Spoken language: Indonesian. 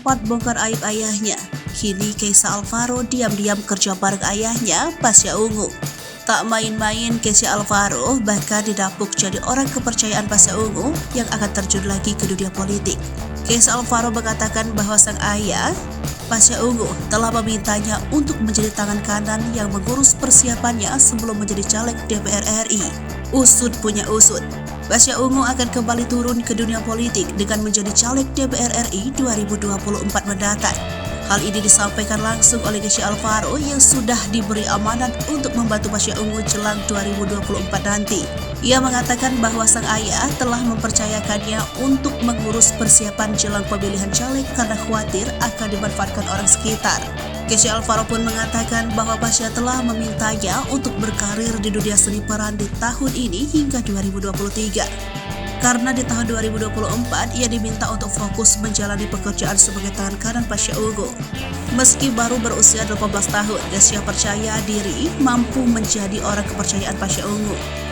sempat bongkar aib ayahnya. Kini Kaisa Alvaro diam-diam kerja bareng ayahnya, Pasha Ungu. Tak main-main, Kaisa Alvaro bahkan didapuk jadi orang kepercayaan Pasha Ungu yang akan terjun lagi ke dunia politik. Kaisa Alvaro mengatakan bahwa sang ayah, Pasha Ungu, telah memintanya untuk menjadi tangan kanan yang mengurus persiapannya sebelum menjadi caleg DPR RI. Usut punya usut. Pasha Ungu akan kembali turun ke dunia politik dengan menjadi caleg DPR RI 2024 mendatang. Hal ini disampaikan langsung oleh Kaisa Alvaro yang sudah diberi amanat untuk membantu Pasha Ungu jelang 2024 nanti. Ia mengatakan bahwa sang ayah telah mempercayakannya untuk mengurus persiapan jelang pemilihan caleg karena khawatir akan dimanfaatkan orang sekitar. Kaisa Alvaro pun mengatakan bahwa Pasha telah memintanya untuk berkarir di dunia seni peran di tahun ini hingga 2023. Karena di tahun 2024 ia diminta untuk fokus menjalani pekerjaan sebagai tangan kanan Pasha Ungu. Meski baru berusia 18 tahun, Kaisa percaya diri mampu menjadi orang kepercayaan Pasha Ungu.